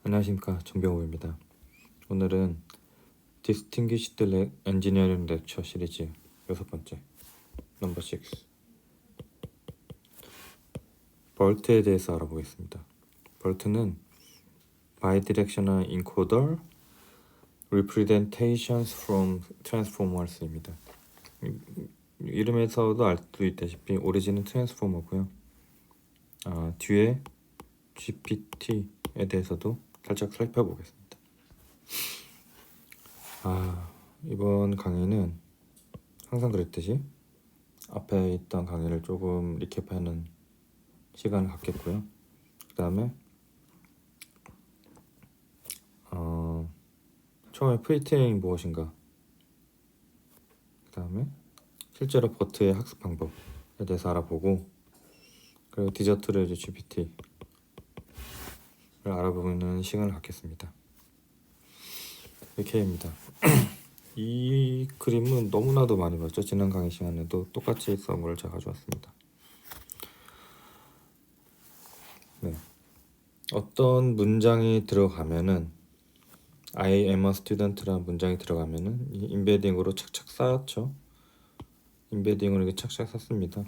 안녕하십니까, 정병호입니다. 오늘은 Distinguished Engineering Lecture 시리즈 6번째 넘버 6 BERT에 대해서 알아보겠습니다. BERT는 Bidirectional Encoder Representations from Transformers입니다. 이름에서도 알 수 있다시피 오리진은 트랜스포머고요. 뒤에 GPT에 대해서도 살짝 살펴보겠습니다. 이번 강의는 항상 그랬듯이 앞에 있던 강의를 조금 리캡하는 시간을 갖겠고요. 그 다음에 처음에 프리트레이닝 무엇인가, 그 다음에 실제로 버트의 학습 방법에 대해서 알아보고, 그리고 디저트를 이제 GPT를 알아보는 시간을 갖겠습니다. 이렇게입니다. 이 그림은 너무나도 많이 봤죠. 지난 강의 시간에도 똑같이 썬 걸 제가 가져왔습니다. 네. 어떤 문장이 들어가면은 I am a student라는 문장이 들어가면은 이 인베딩으로 착착 쌓였죠. 인베딩으로 이렇게 착착 쌓습니다.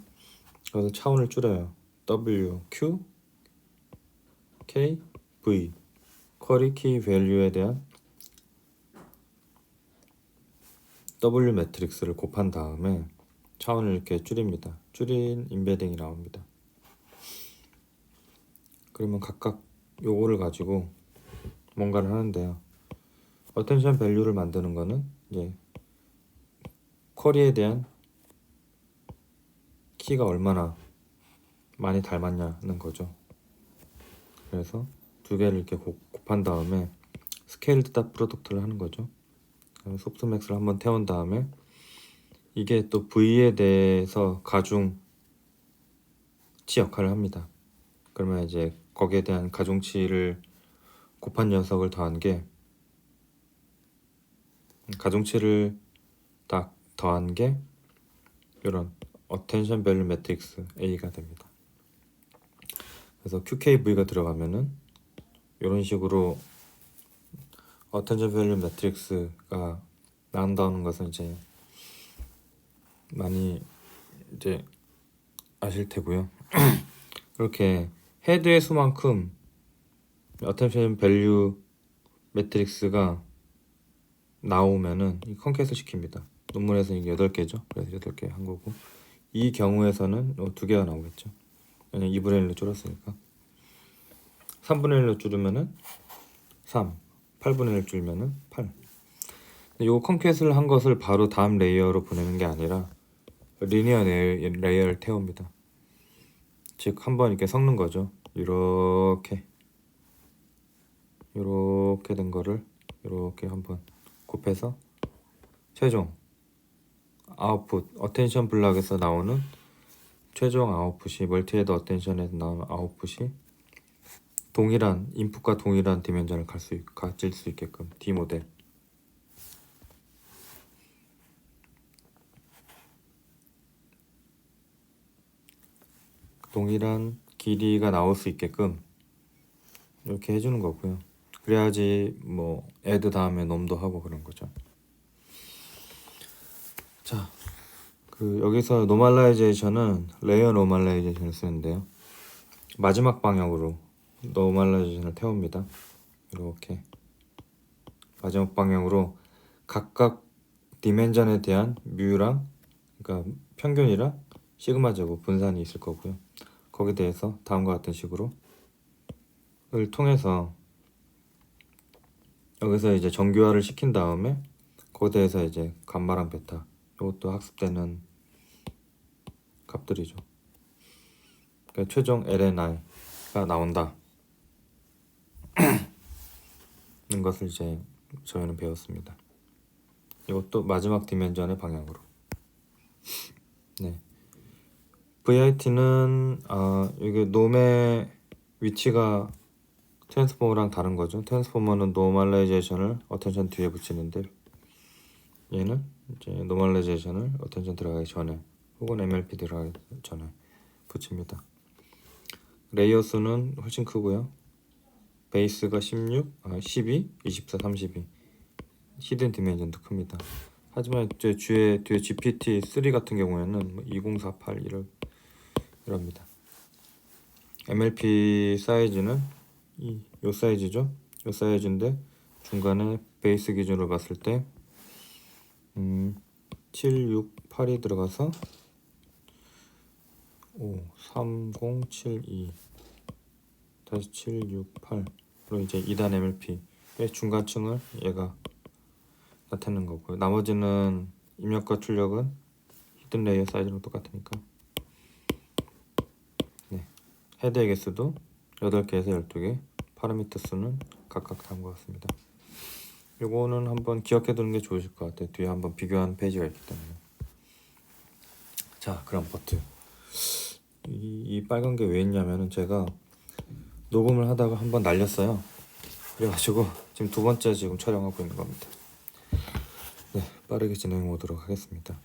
그래서 차원을 줄여요. W, Q, K, V 쿼리 키 밸류에 대한 W 매트릭스를 곱한 다음에 차원을 이렇게 줄입니다. 줄인 인베딩이 나옵니다. 그러면 각각 요거를 가지고 뭔가를 하는데요. 어텐션 밸류를 만드는 거는 이제 쿼리에 대한 키가 얼마나 많이 닮았냐는 거죠. 그래서 두 개를 이렇게 곱한 다음에 스케일드 닷 프로덕트를 하는 거죠. 소프트맥스를 한번 태운 다음에 이게 또 V에 대해서 가중치 역할을 합니다. 그러면 이제 거기에 대한 가중치를 곱한 녀석을 더한 게 가중치를 딱 더한 게 이런 어텐션 밸류 매트릭스 A가 됩니다. 그래서 QKV가 들어가면은 이런 식으로 어텐션 밸류 매트릭스가 나온다는 것은 이제 많이 이제 아실 테고요. 그렇게 헤드의 수만큼 어텐션 밸류 매트릭스가 나오면은 이 컨캐슬 시킵니다. 논문에서 이게 8개죠. 그래서 8개 한 거고, 이 경우에서는 2개가 나오겠죠. 왜냐면 2분의 1로 줄였으니까. 3분의 1로 줄이면은 3, 8분의 1 줄이면은 8. 요 컨캐슬을 한 것을 바로 다음 레이어로 보내는 게 아니라 리니어 레이어를 태웁니다. 즉 한번 이렇게 섞는 거죠. 이렇게 된 거를 이렇게 한번 곱해서 최종 아웃풋 어텐션 블락에서 나오는 최종 아웃풋이 멀티헤드 어텐션에서 나오는 아웃풋이 동일한 인풋과 동일한 디멘전을 가질 수 있게끔 D 모델 동일한 길이가 나올 수 있게끔 이렇게 해주는 거고요. 그래야지 뭐 add 다음에 놈도 하고 그런 거죠. 자, 여기서 노멀라이제이션은 레이어 노멀라이제이션을 쓰는데요. 마지막 방향으로 노멀라이제이션을 태웁니다. 이렇게 마지막 방향으로 각각 디멘전에 대한 뮤랑, 그러니까 평균이랑 시그마 제곱 분산이 있을 거고요. 거기에 대해서 다음과 같은 식으로 을 통해서 여기서 이제 정규화를 시킨 다음에 거기에 대해서 이제 감마랑 베타, 이것도 학습되는 값들이죠. 그러니까 최종 LNI가 나온다 는 것을 이제 저희는 배웠습니다. 이것도 마지막 디멘전의 방향으로. 네. VIT는 이게 놈의 위치가 트랜스포머랑 다른 거죠. 트랜스포머는 노멀라이제이션을 어텐션 뒤에 붙이는데 얘는 이제 노멀라이제이션을 어텐션 들어가기 전에 혹은 MLP 들어가기 전에 붙입니다. 레이어 수는 훨씬 크고요. 베이스가 16, 12, 24, 32. 히든 디멘전도 큽니다. 하지만 뒤에 GPT-3 같은 경우에는 2048 이럽니다. MLP 사이즈는 요 사이즈죠. 요 사이즈인데 중간에 베이스 기준으로 봤을 때 7, 6, 8이 들어가서 3, 0, 7, 2 다시 7, 6, 8로 이제 2단 MLP의 중간층을 얘가 나타내는 거고요. 나머지는 입력과 출력은 히든 레이어 사이즈랑 똑같으니까. 네. 헤드의 개수도 8개에서 12개, 파라미터 수는 각각 다른 것 같습니다. 요거는 한번 기억해 두는 게 좋으실 것 같아요. 뒤에 한번 비교하는 페이지가 있기 때문에. 자, 그럼 버트. 이 빨간 게 왜 있냐면은 제가 녹음을 하다가 한번 날렸어요. 그래가지고 지금 두 번째 지금 촬영하고 있는 겁니다. 네, 빠르게 진행해 보도록 하겠습니다.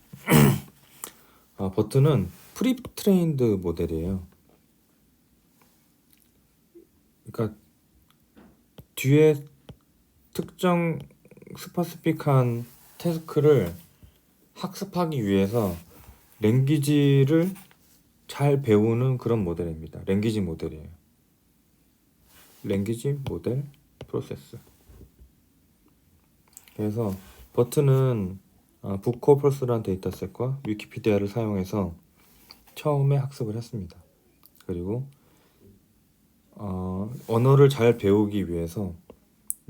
버트는 프리 트레인드 모델이에요. 그러니까 뒤에 특정 스파시픽한 태스크를 학습하기 위해서 랭귀지를 잘 배우는 그런 모델입니다. 랭귀지 모델이에요. 랭귀지 모델 프로세스. 그래서 버트는 북코퍼스라는 데이터셋과 위키피디아를 사용해서 처음에 학습을 했습니다. 그리고 언어를 잘 배우기 위해서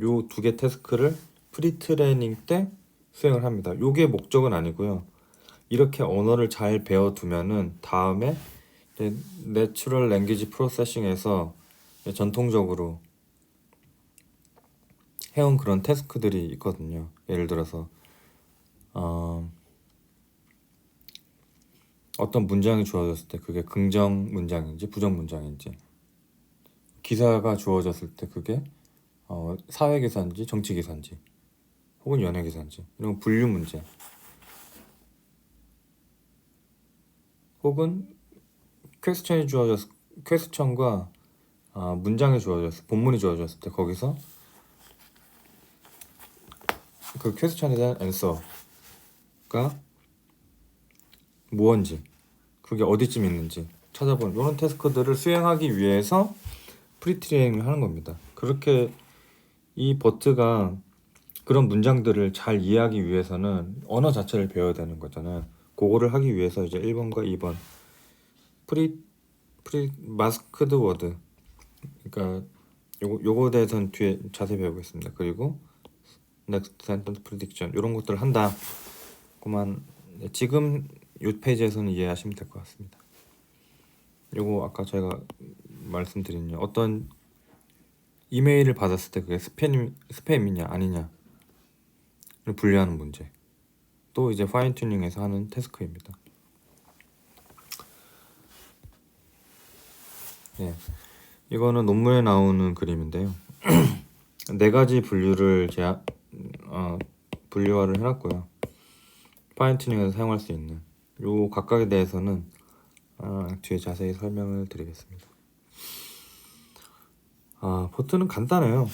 요 두 개 태스크를 프리트레이닝 때 수행을 합니다. 요게 목적은 아니고요. 이렇게 언어를 잘 배워두면은 다음에 내추럴 랭귀지 프로세싱에서 전통적으로 해온 그런 태스크들이 있거든요. 예를 들어서 어떤 문장이 주어졌을 때 그게 긍정 문장인지 부정 문장인지, 기사가 주어졌을 때 그게 사회 기사인지 정치 기사인지 혹은 연예 기사인지, 이런 분류 문제, 혹은 퀘스천과 문장이 본문이 주어졌을 때 거기서 그 퀘스천에 대한 앤서가 무언지, 그게 어디쯤 있는지 찾아보는 이런 태스크들을 수행하기 위해서 프리트레이닝을 하는 겁니다. 그렇게 이 버트가 그런 문장들을 잘 이해하기 위해서는 언어 자체를 배워야 되는 거잖아요. 그거를 하기 위해서 이제 1번과 2번 프리 마스크드 워드, 그러니까 요거 대해서는 뒤에 자세히 배우겠습니다. 그리고 넥스트 센텐스 프리딕션 이런 것들을 한다. 그만 지금 이 페이지에서는 이해하시면 될 것 같습니다. 요거 아까 제가 말씀드린 어떤 이메일을 받았을 때 그게 스팸이냐 아니냐를 분류하는 문제, 또 이제 파인 튜닝에서 하는 태스크입니다. 네, 이거는 논문에 나오는 그림인데요. 네 가지 분류를 분류화를 해놨고요. 파인 튜닝에서 사용할 수 있는 요 각각에 대해서는 뒤에 자세히 설명을 드리겠습니다. 버트는 간단해요.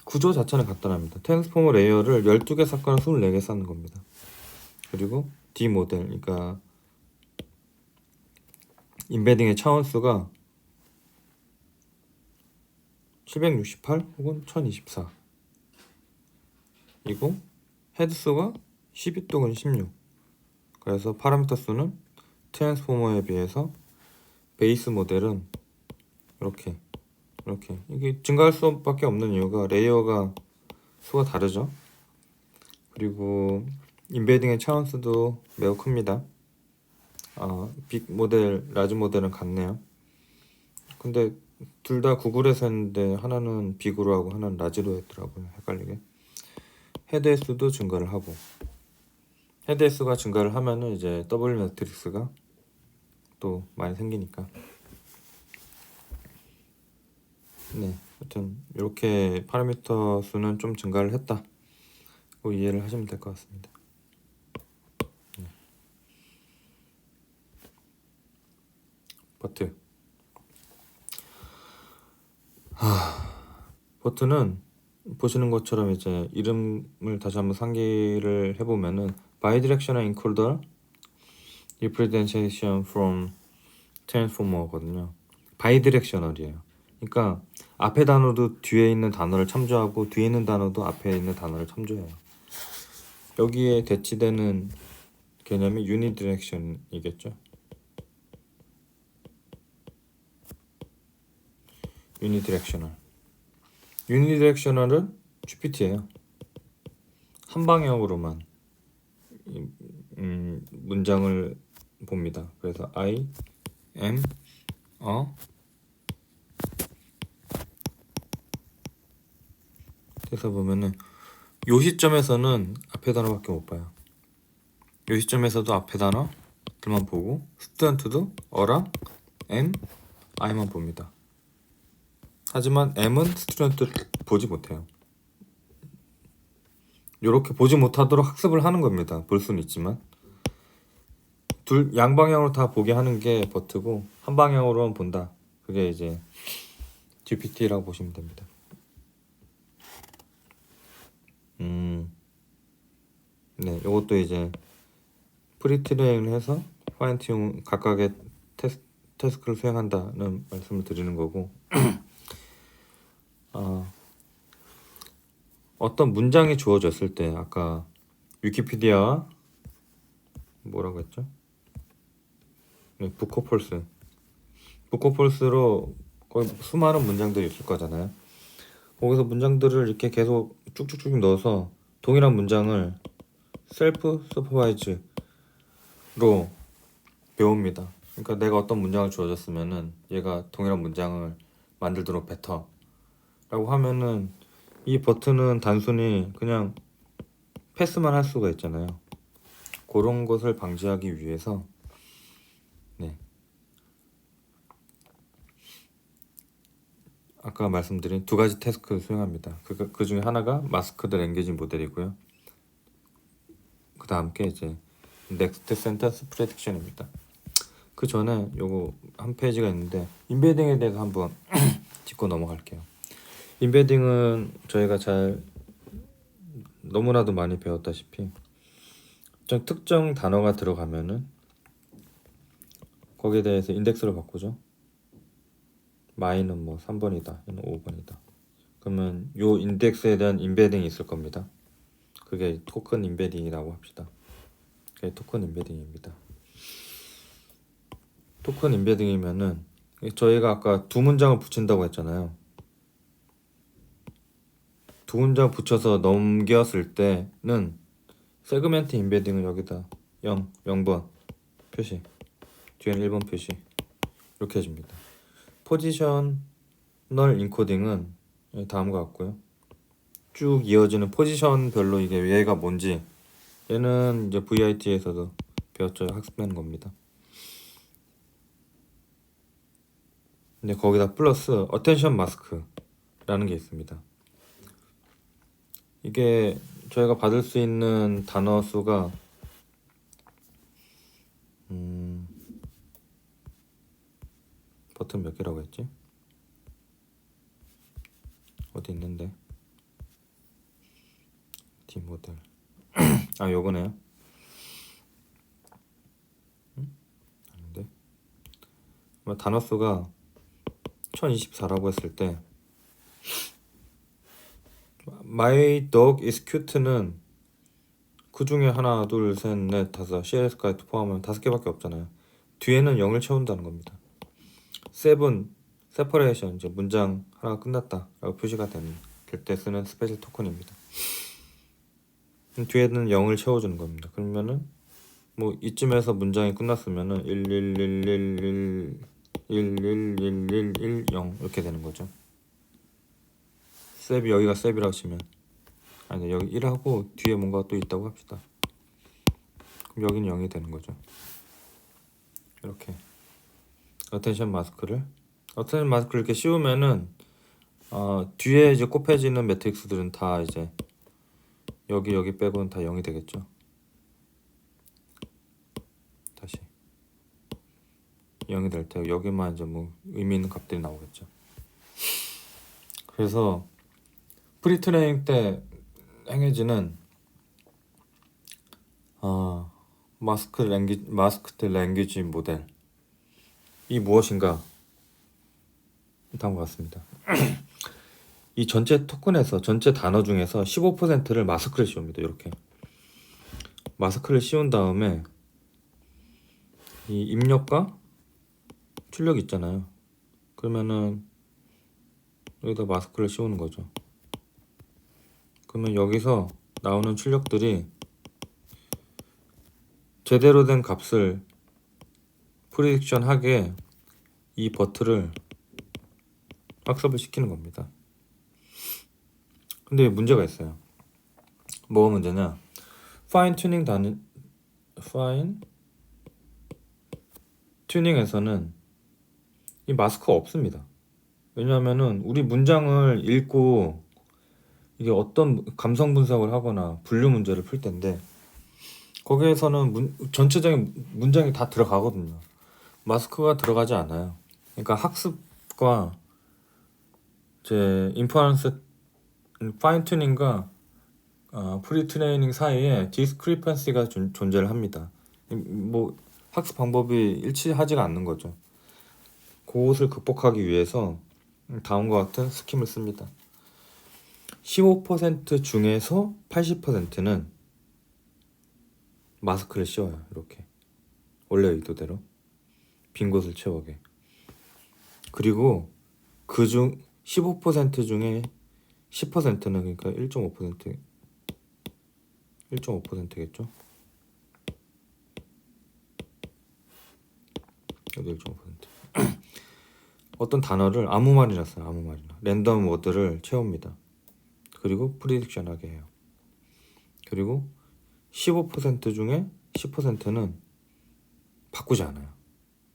구조 자체는 간단합니다. 트랜스포머 레이어를 12개 쌓거나 24개 쌓는 겁니다. 그리고 D 모델, 그러니까 임베딩의 차원수가 768 혹은 1024 이고 헤드수가 12 또는 16. 그래서 파라미터 수는 트랜스포머에 비해서 베이스 모델은 이렇게 이게 증가할 수밖에 없는 이유가 레이어가 수가 다르죠. 그리고 임베딩의 차원수도 매우 큽니다. 빅 모델, 라지 모델은 같네요. 근데 둘 다 구글에서 했는데 하나는 빅으로 하고 하나는 라지로 했더라고요. 헷갈리게. 헤드 횟수도 증가를 하고, 헤드 횟수가 증가를 하면은 이제 더블 매트릭스가 또 많이 생기니까. 네, 하여튼 이렇게 파라미터 수는 좀 증가를 했다고 이해를 하시면 될 것 같습니다. 네. 버트 버튼은 보시는 것처럼 이제 이름을 다시 한번 상기를 해보면은 Bidirectional Encoder Representation from Transformer거든요. 바이디렉셔널이에요. 그러니까 앞에 단어도 뒤에 있는 단어를 참조하고 뒤에 있는 단어도 앞에 있는 단어를 참조해요. 여기에 대치되는 개념이 유니디렉션이겠죠. 유니디렉셔널은 GPT예요. 한 방향으로만 문장을 봅니다. 그래서 I am a 그래서 보면은 요 시점에서는 앞에 단어밖에 못 봐요. 요 시점에서도 앞에 단어들만 보고 스튜던트도 어랑 am, I만 봅니다. 하지만 M은 스튜던트를 보지 못해요. 이렇게 보지 못하도록 학습을 하는 겁니다. 볼 수는 있지만 둘 양방향으로 다 보게 하는 게 버트고 한 방향으로만 본다. 그게 이제 GPT라고 보시면 됩니다. 네, 이것도 이제 프리트레인을 해서 파인튠 각각의 태스크를 수행한다는 말씀을 드리는 거고 어떤 문장이 주어졌을 때 아까 위키피디아 뭐라고 했죠? 네, 부코폴스로 거의 수많은 문장들이 있을 거잖아요. 거기서 문장들을 이렇게 계속 쭉쭉쭉 넣어서 동일한 문장을 셀프 슈퍼바이즈로 배웁니다. 그러니까 내가 어떤 문장을 주어졌으면은 얘가 동일한 문장을 만들도록 뱉어 라고 하면은 이 버튼은 단순히 그냥 패스만 할 수가 있잖아요. 그런 것을 방지하기 위해서 네. 아까 말씀드린 두 가지 태스크를 수행합니다. 그 중에 하나가 마스크드 랭귀지 모델이고요. 그 다음 게 이제 넥스트 센텐스 프레딕션입니다. 그 전에 요거 한 페이지가 있는데 인베딩에 대해서 한번 짚고 넘어갈게요. 인베딩은 저희가 잘 너무나도 많이 배웠다시피 특정 단어가 들어가면은 거기에 대해서 인덱스를 바꾸죠. 마이는 뭐 3번이다, 얘는 5번이다. 그러면 요 인덱스에 대한 인베딩이 있을 겁니다. 그게 토큰 인베딩이라고 합시다. 그게 토큰 인베딩입니다. 토큰 인베딩이면은 저희가 아까 두 문장을 붙인다고 했잖아요. 두 문장 붙여서 넘겼을 때는 세그멘트 인베딩은 여기다 0번 표시, 뒤에는 1번 표시 이렇게 해줍니다. 포지셔널 인코딩은 다음과 같고요. 쭉 이어지는 포지션별로 이게 얘가 뭔지 얘는 이제 VIT에서도 배웠죠. 학습하는 겁니다. 근데 거기다 플러스 어텐션 마스크라는 게 있습니다. 이게 저희가 받을 수 있는 단어 수가 버튼 몇 개라고 했지? 어디 있는데? D 모델 아 요거네요. 아닌데? 단어 수가 1024라고 했을 때 My dog is cute는 그 중에 하나, 둘, 셋, 넷, 다섯 CLS까지 포함하면 5개밖에 없잖아요. 뒤에는 0을 채운다는 겁니다. 세븐, 세퍼레이션, 이제 문장 하나가 끝났다 라고 표시가 될 때 쓰는 스페셜 토큰입니다. 뒤에는 0을 채워주는 겁니다. 그러면은 뭐 이쯤에서 문장이 끝났으면은 111111110 이렇게 되는 거죠. 셉이 여기가 셉이라고 치면 아니 여기 1하고 뒤에 뭔가 또 있다고 합시다. 그럼 여기는 0이 되는 거죠. 이렇게 어텐션 마스크를 이렇게 씌우면은 뒤에 이제 곱해지는 매트릭스들은 다 이제 여기 빼고는 다 0이 되겠죠. 다시 0이 될 때 여기만 이제 뭐 의미 있는 값들이 나오겠죠. 그래서 프리트레이닝 때 행해지는 마스크드 랭귀지 모델이 무엇인가 다음과 같습니다. 이 전체 토큰에서 전체 단어 중에서 15%를 마스크를 씌웁니다. 이렇게 마스크를 씌운 다음에 이 입력과 출력 있잖아요. 그러면은 여기다 마스크를 씌우는 거죠. 그러면 여기서 나오는 출력들이 제대로 된 값을 프리딕션 하게 이 버튼을 학습을 시키는 겁니다. 근데 문제가 있어요. 뭐가 문제냐? 파인 튜닝에서는 이 마스크가 없습니다. 왜냐하면은 우리 문장을 읽고 이게 어떤 감성 분석을 하거나 분류 문제를 풀 텐데 거기에서는 전체적인 문장이 다 들어가거든요. 마스크가 들어가지 않아요. 그러니까 학습과 이제 인퍼런스 파인 튜닝과 프리트레이닝 사이에 디스크리펀시가 존재를 합니다. 뭐 학습 방법이 일치하지가 않는 거죠. 그것을 극복하기 위해서 다음과 같은 스킴을 씁니다. 15% 중에서 80%는 마스크를 씌워요. 이렇게 원래 의도대로 빈 곳을 채우게. 그리고 그중 15% 중에 10%는 그러니까 1.5%겠죠? 여기 1.5% 어떤 단어를 아무 말이나 써요. 아무 말이나 랜덤 워드를 채웁니다. 그리고 프리딕션하게 해요. 그리고 15% 중에 10%는 바꾸지 않아요.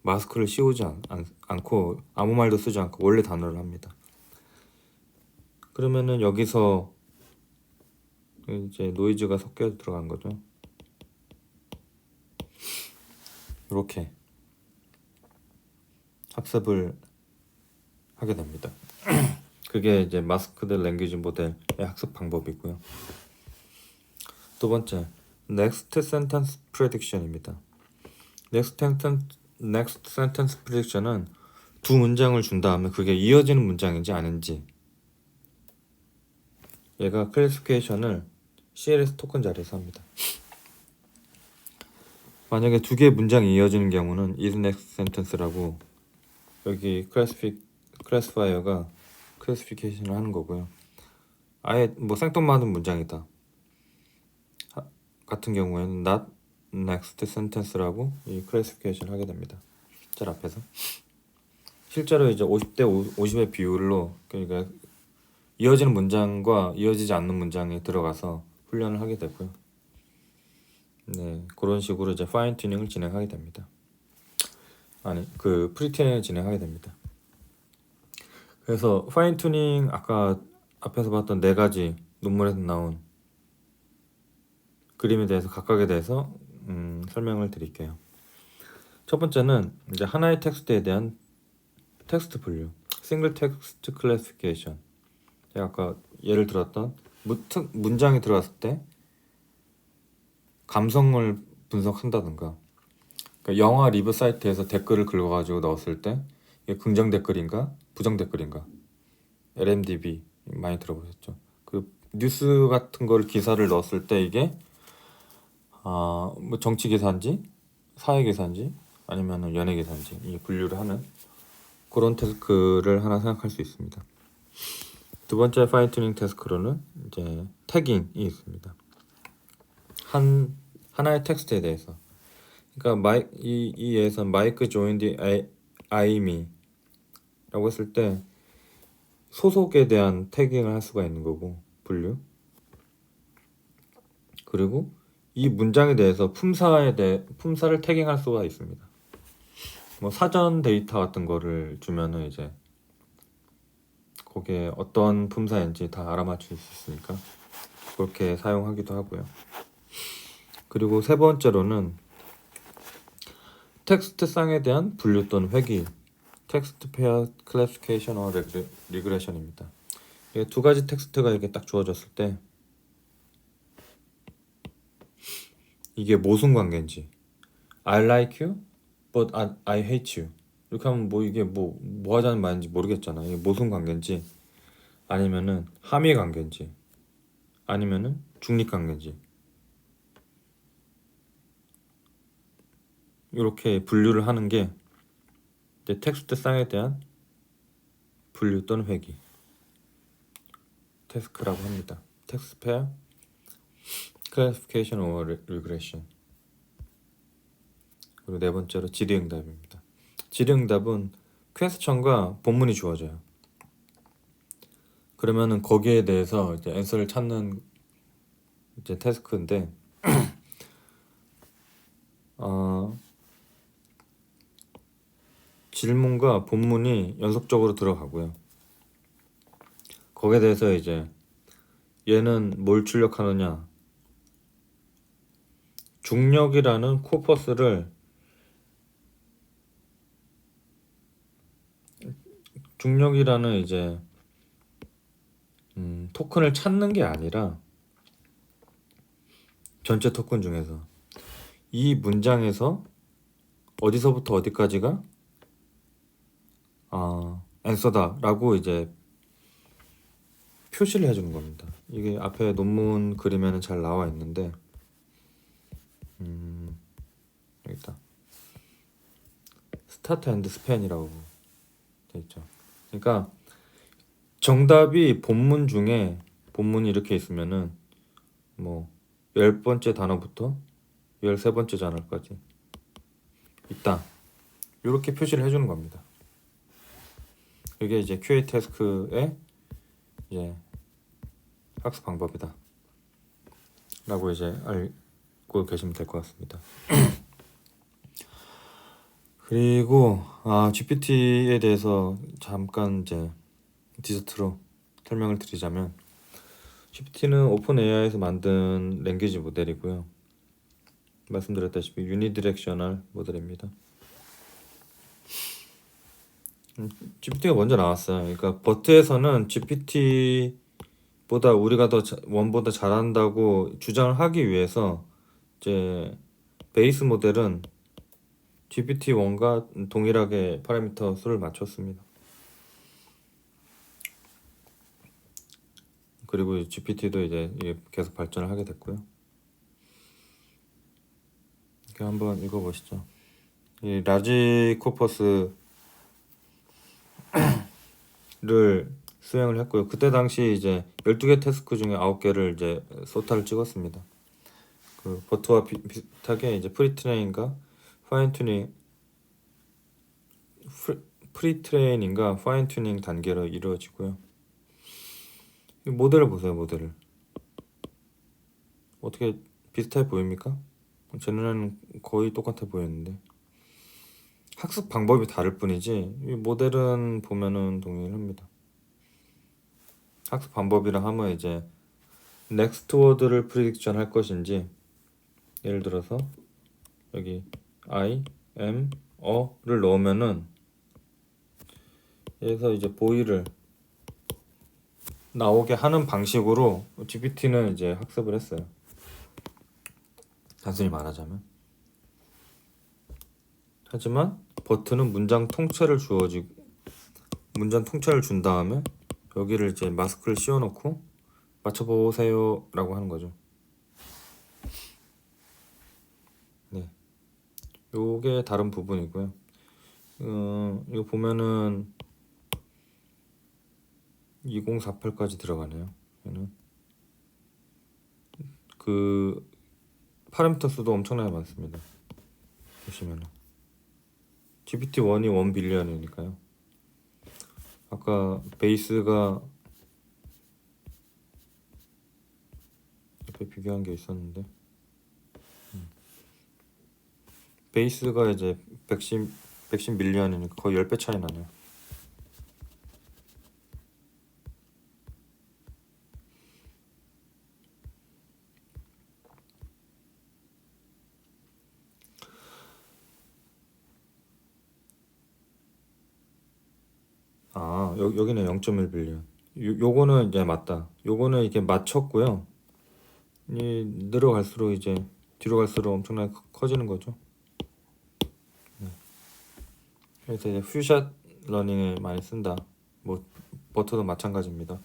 마스크를 씌우지 않고 아무 말도 쓰지 않고 원래 단어를 합니다. 그러면은 여기서 이제 노이즈가 섞여 들어간 거죠. 이렇게 학습을 하게 됩니다. 그게 이제 마스크드 랭귀지 모델의 학습 방법이고요. 두 번째, Next Sentence Prediction입니다. Next Sentence Prediction은 두 문장을 준 다음에 그게 이어지는 문장인지 아닌지 얘가 클래시피케이션을 CLS 토큰 자리에서 합니다. 만약에 두 개의 문장이 이어지는 경우는 is next sentence라고 여기 클래시파이어가 클래시피케이션을 하는 거고요. 아예 뭐 생뚱맞은 문장이다 같은 경우에는 not next sentence라고 이 클래시피케이션을 하게 됩니다. 짤 앞에서 실제로 이제 50대 50의 비율로 그러니까 이어지는 문장과 이어지지 않는 문장이 들어가서 훈련을 하게 되고요. 네, 그런 식으로 이제 파인 튜닝을 진행하게 됩니다. 그 프리튜닝을 진행하게 됩니다. 그래서 파인 튜닝 아까 앞에서 봤던 네 가지 논문에서 나온 그림에 대해서 각각에 대해서 설명을 드릴게요. 첫 번째는 이제 하나의 텍스트에 대한 텍스트 분류, 싱글 텍스트 클래시피케이션. 제가 아까 예를 들었던 문장이 들어갔을 때 감성을 분석한다든가, 그러니까 영화 리뷰 사이트에서 댓글을 긁어가지고 넣었을 때 이게 긍정 댓글인가 부정 댓글인가, LMDB 많이 들어보셨죠? 그 뉴스 같은 걸 기사를 넣었을 때 이게 뭐 정치 기사인지 사회 기사인지 아니면 연예 기사인지 이 분류를 하는 그런 태스크를 하나 생각할 수 있습니다. 두 번째 파인 튜닝 태스크로는 이제 태깅이 있습니다. 하나의 텍스트에 대해서, 그러니까 이 예에서 마이크 조인디 아이미라고 했을 때 소속에 대한 태깅을 할 수가 있는 거고 분류. 그리고 이 문장에 대해서 품사를 태깅할 수가 있습니다. 뭐 사전 데이터 같은 거를 주면은 이제 거기에 어떤 품사인지 다 알아맞힐 수 있으니까 그렇게 사용하기도 하고요. 그리고 세 번째로는 텍스트 쌍에 대한 분류 또는 회귀, 텍스트 페어 클래시피케이션 리그레션입니다. 두 가지 텍스트가 이렇게 딱 주어졌을 때 이게 모순 관계인지 I like you but I hate you 이렇게 하면 뭐 이게 뭐 하자는 말인지 모르겠잖아. 이게 모순 관계인지 아니면은 함의 관계인지 아니면은 중립 관계인지 이렇게 분류를 하는 게 이제 텍스트 쌍에 대한 분류 또는 회귀 태스크라고 합니다. 텍스트 페어 classification or regression. 그리고 네 번째로 질의응답입니다. 질의응답은 퀘스천과 본문이 주어져요. 그러면은 거기에 대해서 이제 앤서를 찾는 이제 태스크인데 질문과 본문이 연속적으로 들어가고요. 거기에 대해서 이제 얘는 뭘 출력하느냐 중력이라는 코퍼스를 중력이라는 이제 토큰을 찾는 게 아니라 전체 토큰 중에서 이 문장에서 어디서부터 어디까지가 앤서다 라고 이제 표시를 해주는 겁니다. 이게 앞에 논문 그리면 잘 나와 있는데 여기 있다. 스타트 앤드 스팬이라고 돼 있죠. 그러니까 정답이 본문 중에 본문이 이렇게 있으면은 뭐 10번째 단어부터 13번째 단어까지 있다. 이렇게 표시를 해주는 겁니다. 이게 이제 QA 태스크의 이제 학습 방법이다. 라고 이제 알고 계시면 될 것 같습니다. 그리고 GPT에 대해서 잠깐 이제 디저트로 설명을 드리자면 GPT는 오픈 AI에서 만든 랭귀지 모델이고요. 말씀드렸다시피 유니디렉셔널 모델입니다. GPT가 먼저 나왔어요. 그러니까 버트에서는 GPT보다 우리가 더 원보다 잘한다고 주장을 하기 위해서 이제 베이스 모델은 GPT-1과 동일하게 파라미터 수를 맞췄습니다. 그리고 GPT도 이제 계속 발전을 하게 됐고요. 이렇게 한번 읽어보시죠. 이 라지 코퍼스를 수행을 했고요. 그때 당시 이제 12개 태스크 중에 9개를 이제 소타를 찍었습니다. 그 버트와 비슷하게 이제 프리트레인과 파인 튜닝 단계로 이루어지고요. 이 모델을 보세요. 모델을 어떻게 비슷해 보입니까? 제 눈에는 거의 똑같아 보였는데 학습 방법이 다를 뿐이지 이 모델은 보면은 동일합니다. 학습 방법이라 하면 이제 넥스트 워드를 프리딕션 할 것인지 예를 들어서 여기 I, am, 를 넣으면은 여기서 이제 보이를 나오게 하는 방식으로 GPT는 이제 학습을 했어요. 단순히 말하자면. 하지만 버트는 문장 통째를 준 다음에 여기를 이제 마스크를 씌워놓고 맞춰보세요 라고 하는 거죠. 네, 요게 다른 부분이고요. 이거 보면은 2048까지 들어가네요. 얘는 그 파라미터 수도 엄청나게 많습니다. 보시면은 GPT-1이 1빌리언이니까요. 아까 베이스가 옆에 비교한 게 있었는데 베이스가 이제 110 밀리언이니까 거의 10배 차이 나네요. 여기는 0.1 빌리언. 요거는 이제 맞다. 요거는 이렇게 맞췄고요. 늘어갈수록 이제 뒤로 갈수록 엄청나게 커지는 거죠. 그래서 이제 퓨샷 러닝을 많이 쓴다. 뭐 버터도 마찬가지입니다.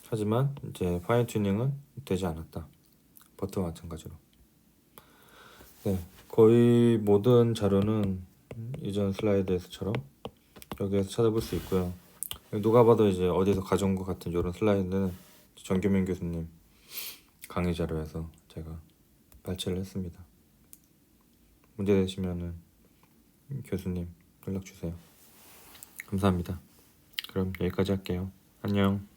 하지만 이제 파인 튜닝은 되지 않았다. 버터와 마찬가지로. 네, 거의 모든 자료는 이전 슬라이드에서처럼 여기에서 찾아볼 수 있고요. 누가 봐도 이제 어디서 가져온 것 같은 이런 슬라이드는 정규민 교수님 강의 자료에서 제가 발췌를 했습니다. 문제 되시면은 교수님 연락 주세요. 감사합니다. 그럼 여기까지 할게요. 안녕.